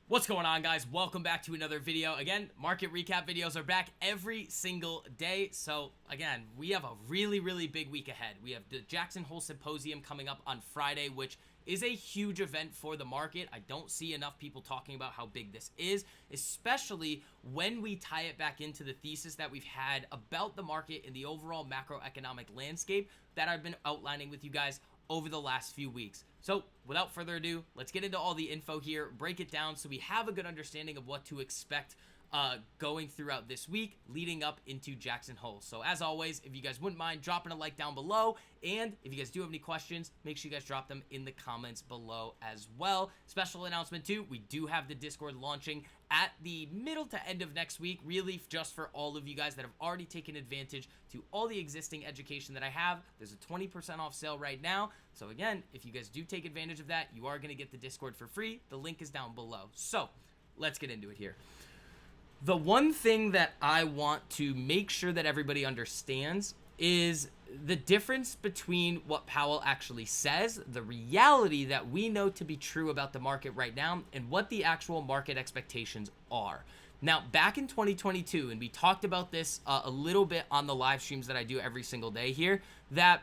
What's going on, guys? Welcome back to another video. Again, market recap videos are back every single day. So again, we have a really big week ahead. We have the Jackson Hole Symposium coming up on Friday, which is a huge event for the market. I don't see enough people talking about how big this is, especially when we tie it back into the thesis that we've had about the market and the overall macroeconomic landscape that I've been outlining with you guys over the last few weeks. So without further ado, let's get into all the info here, break it down so we have a good understanding of what to expect going throughout this week leading up into Jackson Hole. So as always, if you guys wouldn't mind dropping a like down below, and if you guys do have any questions, make sure you guys drop them in the comments below as well. Special announcement too, we do have the Discord launching at the middle to end of next week, really just for all of you guys that have already taken advantage to all the existing education that I have. There's a 20% off sale right now. So again, if you guys do take advantage of that, you are going to get the Discord for free. The link is down below. So let's get into it here. The one thing that I want to make sure that everybody understands is the difference between what Powell actually says, the reality that we know to be true about the market right now, and what the actual market expectations are. Now, back in 2022, and we talked about this a little bit on the live streams that I do every single day here, that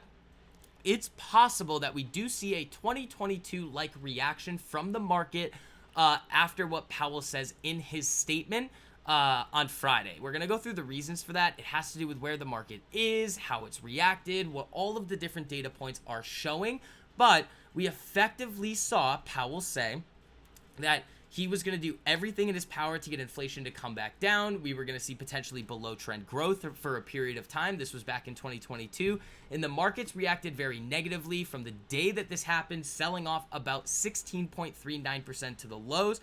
it's possible that we do see a 2022-like reaction from the market after what Powell says in his statement on Friday. We're going to go through the reasons for that. It has to do with where the market is, how it's reacted, what all of the different data points are showing. But we effectively saw Powell say that he was going to do everything in his power to get inflation to come back down. We were going to see potentially below trend growth for a period of time. This was back in 2022. And the markets reacted very negatively from the day that this happened, selling off about 16.39% to the lows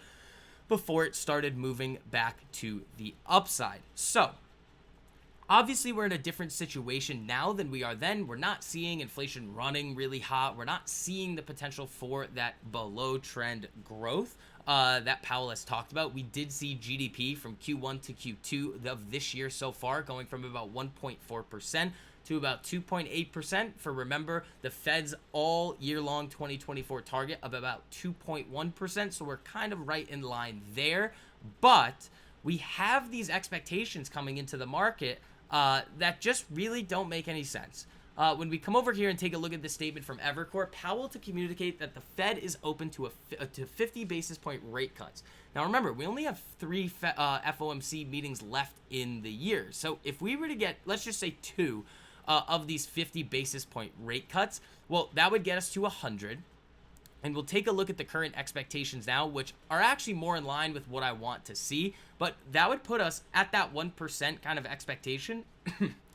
before it started moving back to the upside. So obviously, we're in a different situation now than we are then. We're not seeing inflation running really hot. We're not seeing the potential for that below trend growth that Powell has talked about. We did see GDP from Q1 to Q2 of this year so far going from about 1.4% to about 2.8% for, remember, the Fed's all year long 2024 target of about 2.1%. So we're kind of right in line there. But we have these expectations coming into the market that just really don't make any sense. When we come over here and take a look at the statement from Evercore, Powell to communicate that the Fed is open to 50 basis point rate cuts. Now remember, we only have 3 FOMC meetings left in the year. So if we were to get, let's just say 2 of these 50 basis point rate cuts, well, that would get us to 100. And we'll take a look at the current expectations now, which are actually more in line with what I want to see. But that would put us at that 1% kind of expectation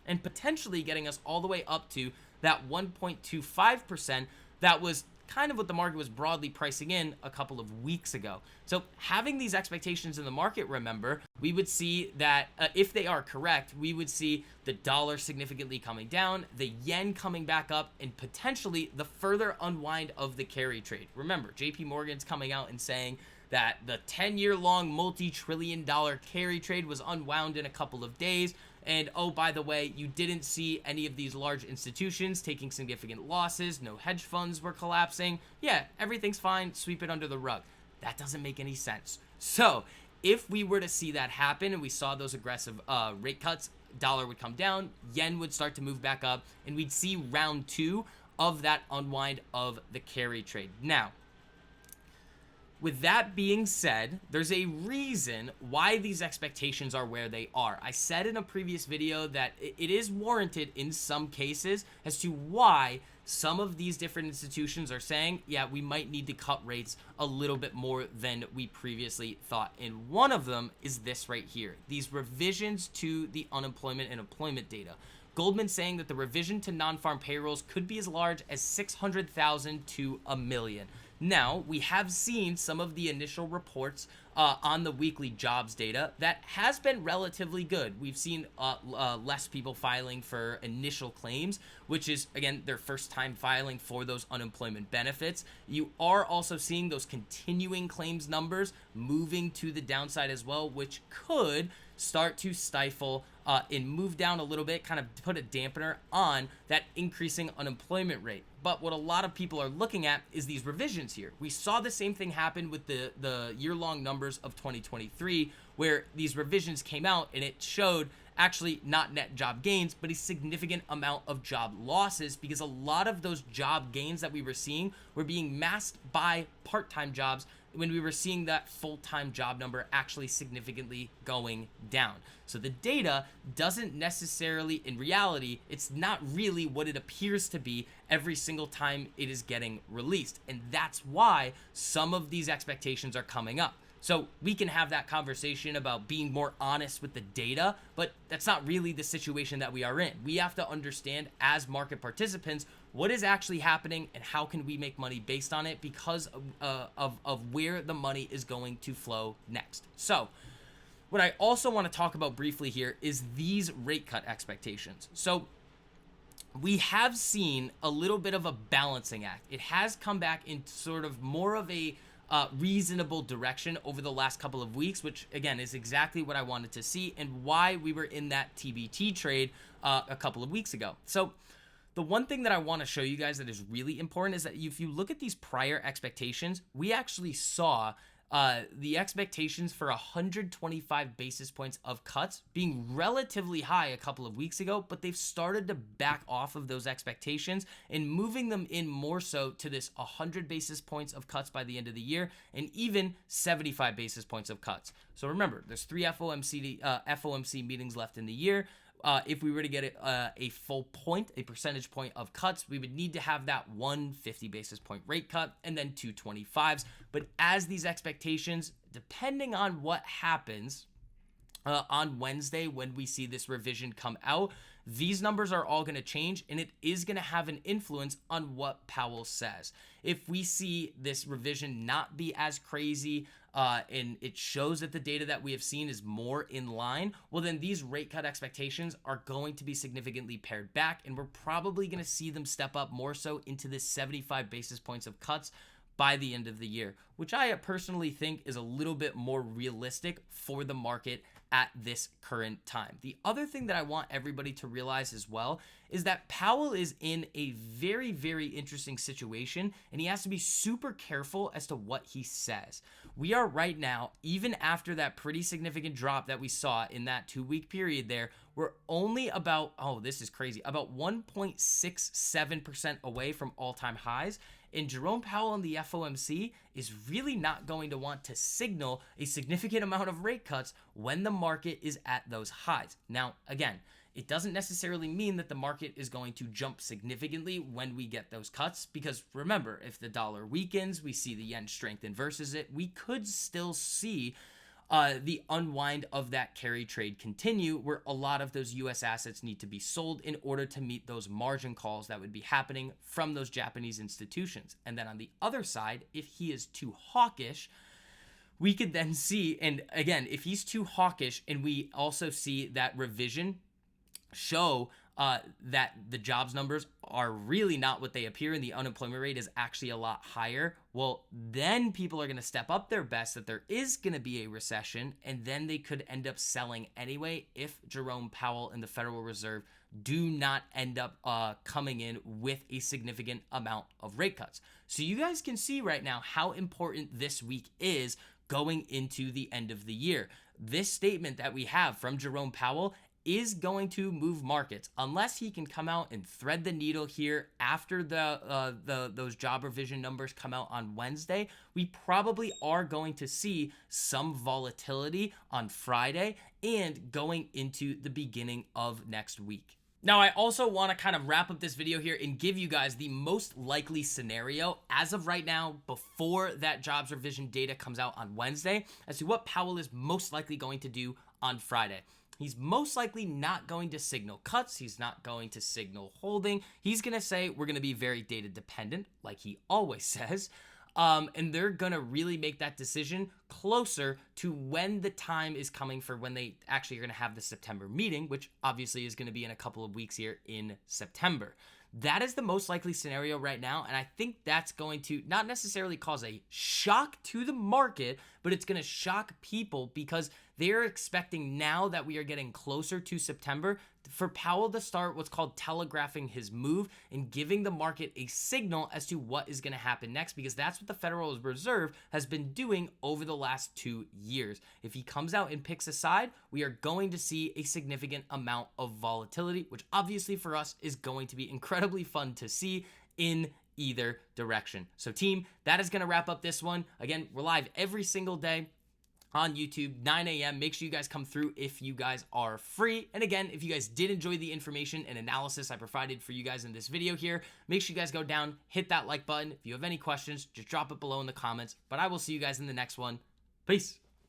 and potentially getting us all the way up to that 1.25% that was kind of what the market was broadly pricing in a couple of weeks ago. So having these expectations in the market, remember, we would see that if they are correct, we would see the dollar significantly coming down, the yen coming back up, and potentially the further unwind of the carry trade. Remember, JP Morgan's coming out and saying that the 10-year-long multi-trillion-dollar carry trade was unwound in a couple of days. And oh, by the way, you didn't see any of these large institutions taking significant losses. No hedge funds were collapsing. Yeah, everything's fine. Sweep it under the rug. That doesn't make any sense. So if we were to see that happen and we saw those aggressive rate cuts, dollar would come down, yen would start to move back up, and we'd see round 2 of that unwind of the carry trade. Now, with that being said, there's a reason why these expectations are where they are. I said in a previous video that it is warranted in some cases as to why some of these different institutions are saying, yeah, we might need to cut rates a little bit more than we previously thought. And one of them is this right here, these revisions to the unemployment and employment data. Goldman saying that the revision to non-farm payrolls could be as large as 600,000 to 1 million. Now, we have seen some of the initial reports on the weekly jobs data that has been relatively good. We've seen less people filing for initial claims, which is, again, their first time filing for those unemployment benefits. You are also seeing those continuing claims numbers moving to the downside as well, which could start to stifle and move down a little bit, kind of put a dampener on that increasing unemployment rate. But what a lot of people are looking at is these revisions here. We saw the same thing happen with the year-long numbers of 2023, where these revisions came out and it showed actually not net job gains, but a significant amount of job losses, because a lot of those job gains that we were seeing were being masked by part-time jobs when we were seeing that full-time job number actually significantly going down. So the data doesn't necessarily, in reality, it's not really what it appears to be every single time it is getting released. And that's why some of these expectations are coming up. So we can have that conversation about being more honest with the data, but that's not really the situation that we are in. We have to understand as market participants what is actually happening and how can we make money based on it, because of where the money is going to flow next. So what I also want to talk about briefly here is these rate cut expectations. So we have seen a little bit of a balancing act. It has come back in sort of more of a reasonable direction over the last couple of weeks, which again is exactly what I wanted to see and why we were in that TBT trade a couple of weeks ago. So the one thing that I want to show you guys that is really important is that if you look at these prior expectations, we actually saw the expectations for 125 basis points of cuts being relatively high a couple of weeks ago, but they've started to back off of those expectations and moving them in more so to this 100 basis points of cuts by the end of the year and even 75 basis points of cuts. So remember, there's 3 FOMC meetings left in the year. If we were to get a full point, a percentage point of cuts, we would need to have that 150 basis point rate cut and then 225s. But as these expectations, depending on what happens on Wednesday when we see this revision come out, these numbers are all going to change, and it is going to have an influence on what Powell says. If we see this revision not be as crazy, and it shows that the data that we have seen is more in line, well, then these rate cut expectations are going to be significantly pared back, and we're probably going to see them step up more so into this 75 basis points of cuts by the end of the year, which I personally think is a little bit more realistic for the market at this current time. The other thing that I want everybody to realize as well is that Powell is in a very, very interesting situation, and he has to be super careful as to what he says. We are right now, even after that pretty significant drop that we saw in that 2-week period there, we're only about, oh, this is crazy, about 1.67% away from all-time highs. And Jerome Powell and the FOMC is really not going to want to signal a significant amount of rate cuts when the market is at those highs. Now, again, it doesn't necessarily mean that the market is going to jump significantly when we get those cuts, because remember, if the dollar weakens, we see the yen strengthen versus it, we could still see the unwind of that carry trade continue, where a lot of those U.S. assets need to be sold in order to meet those margin calls that would be happening from those Japanese institutions. And then on the other side, if he is too hawkish, we could then see, and again, if he's too hawkish and we also see that revision show that the jobs numbers are really not what they appear and the unemployment rate is actually a lot higher, well, then people are going to step up their best that there is going to be a recession, and then they could end up selling anyway if Jerome Powell and the Federal Reserve do not end up coming in with a significant amount of rate cuts. So you guys can see right now how important this week is going into the end of the year. This statement that we have from Jerome Powell is going to move markets unless he can come out and thread the needle here after those job revision numbers come out on Wednesday. We probably are going to see some volatility on Friday and going into the beginning of next week. Now, I also want to kind of wrap up this video here and give you guys the most likely scenario as of right now before that jobs revision data comes out on Wednesday as to what Powell is most likely going to do on Friday. He's most likely not going to signal cuts. He's not going to signal holding. He's going to say we're going to be very data dependent, like he always says. And they're going to really make that decision closer to when the time is coming for when they actually are going to have the September meeting, which obviously is going to be in a couple of weeks here in September. That is the most likely scenario right now, and I think that's going to not necessarily cause a shock to the market, but it's going to shock people because they're expecting, now that we are getting closer to September, for Powell to start what's called telegraphing his move and giving the market a signal as to what is going to happen next, because that's what the Federal Reserve has been doing over the last 2 years. If he comes out and picks a side, we are going to see a significant amount of volatility, which obviously for us is going to be incredibly fun to see in either direction. So team, that is going to wrap up this one. Again, we're live every single day on YouTube, 9 a.m. Make sure you guys come through if you guys are free. And again, if you guys did enjoy the information and analysis I provided for you guys in this video here, make sure you guys go down, hit that like button. If you have any questions, just drop it below in the comments. But I will see you guys in the next one. Peace.